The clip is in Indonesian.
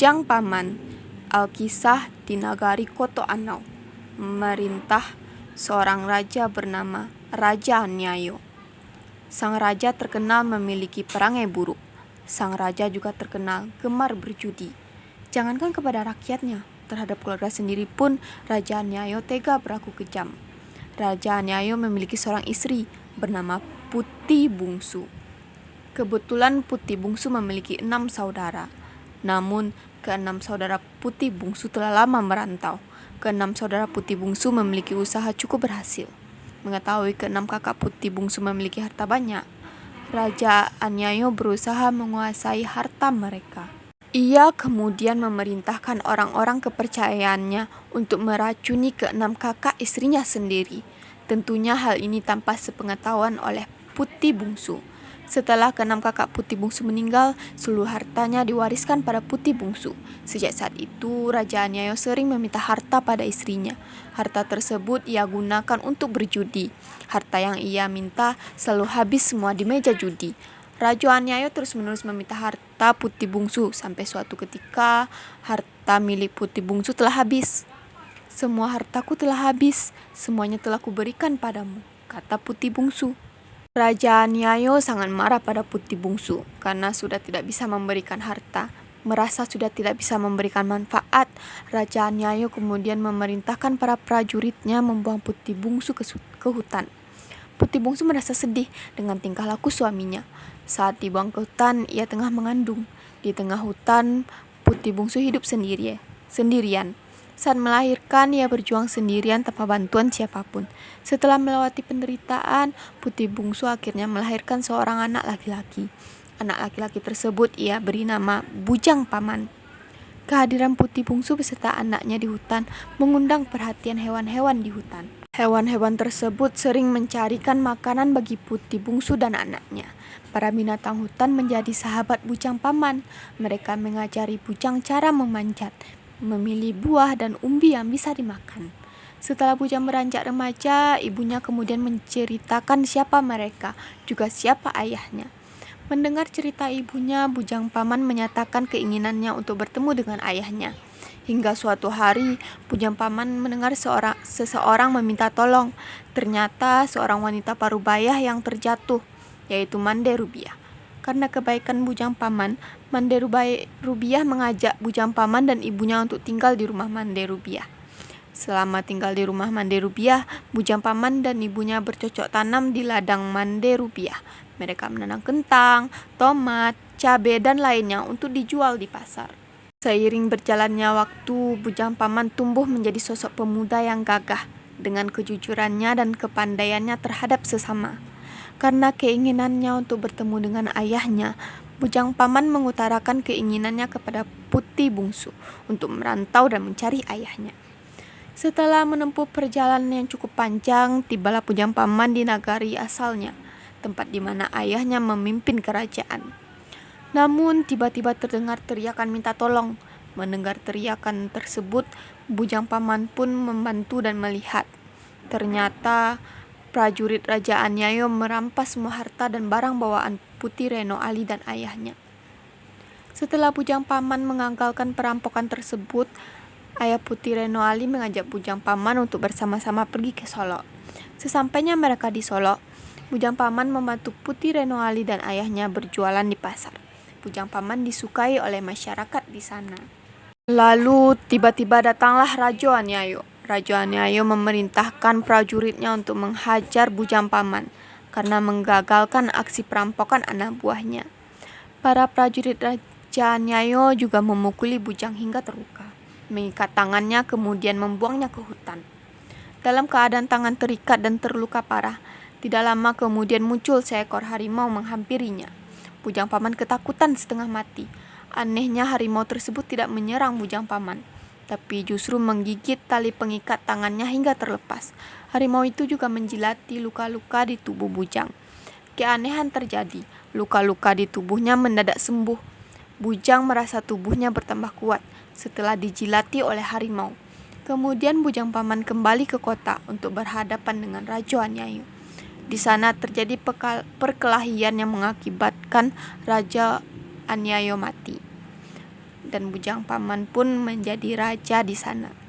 Bujang Paman, Alkisah di Nagari Koto Anau, merintah seorang raja bernama Raja Nyayo. Sang raja terkenal memiliki perangai buruk. Sang raja juga terkenal gemar berjudi. Jangankan kepada rakyatnya, terhadap keluarga sendiri pun Raja Nyayo tega berlaku kejam. Raja Nyayo memiliki seorang istri bernama Putih Bungsu. Kebetulan Putih Bungsu memiliki 6 saudara. Namun, keenam saudara Putih Bungsu telah lama merantau. Keenam saudara Putih Bungsu memiliki usaha cukup berhasil. Mengetahui keenam kakak Putih Bungsu memiliki harta banyak, Raja Anyayo berusaha menguasai harta mereka. Ia kemudian memerintahkan orang-orang kepercayaannya untuk meracuni keenam kakak istrinya sendiri. Tentunya hal ini tanpa sepengetahuan oleh Putih Bungsu. Setelah keenam kakak Putih Bungsu meninggal, seluruh hartanya diwariskan pada Putih Bungsu. Sejak saat itu, Raja Anyayo sering meminta harta pada istrinya. Harta tersebut ia gunakan untuk berjudi. Harta yang ia minta selalu habis semua di meja judi. Raja Anyayo terus-menerus meminta harta Putih Bungsu sampai suatu ketika harta milik Putih Bungsu telah habis. "Semua hartaku telah habis, semuanya telah kuberikan padamu," kata Putih Bungsu. Raja Nyayo sangat marah pada Putih Bungsu karena sudah tidak bisa memberikan harta. Merasa sudah tidak bisa memberikan manfaat, Raja Nyayo kemudian memerintahkan para prajuritnya membuang Putih Bungsu ke hutan. Putih Bungsu merasa sedih dengan tingkah laku suaminya. Saat dibuang ke hutan, ia tengah mengandung. Di tengah hutan, Putih Bungsu hidup sendirian. Saat melahirkan, ia berjuang sendirian tanpa bantuan siapapun. Setelah melewati penderitaan, Putih Bungsu akhirnya melahirkan seorang anak laki-laki. Anak laki-laki tersebut ia beri nama Bujang Paman. Kehadiran Putih Bungsu beserta anaknya di hutan mengundang perhatian hewan-hewan di hutan. Hewan-hewan tersebut sering mencarikan makanan bagi Putih Bungsu dan anaknya. Para binatang hutan menjadi sahabat Bujang Paman. Mereka mengajari Bujang cara memanjat, memilih buah dan umbi yang bisa dimakan. Setelah Bujang beranjak remaja, ibunya kemudian menceritakan siapa mereka, juga siapa ayahnya. Mendengar cerita ibunya, Bujang Paman menyatakan keinginannya untuk bertemu dengan ayahnya. Hingga suatu hari, Bujang Paman mendengar seseorang meminta tolong. Ternyata seorang wanita parubaya yang terjatuh, yaitu Mande Rubiah. Karena kebaikan Bujang Paman, Mande Rubiah mengajak Bujang Paman dan ibunya untuk tinggal di rumah Mande Rubiah. Selama tinggal di rumah Mande Rubiah, Bujang Paman dan ibunya bercocok tanam di ladang Mande Rubiah. Mereka menanam kentang, tomat, cabai, dan lainnya untuk dijual di pasar. Seiring berjalannya waktu, Bujang Paman tumbuh menjadi sosok pemuda yang gagah dengan kejujurannya dan kepandaiannya terhadap sesama. Karena keinginannya untuk bertemu dengan ayahnya, Bujang Paman mengutarakan keinginannya kepada Putih Bungsu untuk merantau dan mencari ayahnya. Setelah menempuh perjalanan yang cukup panjang, tibalah Bujang Paman di nagari asalnya, tempat di mana ayahnya memimpin kerajaan. Namun tiba-tiba terdengar teriakan minta tolong. Mendengar teriakan tersebut, Bujang Paman pun membantu dan melihat. Ternyata prajurit Raja Anyayo merampas semua harta dan barang bawaan Putih Renoali dan ayahnya. Setelah Bujang Paman mengagalkan perampokan tersebut, ayah Putih Renoali mengajak Bujang Paman untuk bersama-sama pergi ke Solo. Sesampainya mereka di Solo, Bujang Paman membantu Putih Renoali dan ayahnya berjualan di pasar. Bujang Paman disukai oleh masyarakat di sana. Lalu tiba-tiba datanglah Raja Anyayo. Raja Anyayo memerintahkan prajuritnya untuk menghajar Bujang Paman karena menggagalkan aksi perampokan anak buahnya. Para prajurit Raja Anyayo juga memukuli Bujang hingga terluka, mengikat tangannya kemudian membuangnya ke hutan. Dalam keadaan tangan terikat dan terluka parah, tidak lama kemudian muncul seekor harimau menghampirinya. Bujang Paman ketakutan setengah mati. Anehnya harimau tersebut tidak menyerang Bujang Paman, tapi justru menggigit tali pengikat tangannya hingga terlepas. Harimau itu juga menjilati luka-luka di tubuh Bujang. Keanehan terjadi, luka-luka di tubuhnya mendadak sembuh. Bujang merasa tubuhnya bertambah kuat setelah dijilati oleh harimau. Kemudian Bujang Paman kembali ke kota untuk berhadapan dengan Raja Anyayo. Di sana terjadi perkelahian yang mengakibatkan Raja Anyayo mati. dan bujang paman pun menjadi raja di sana.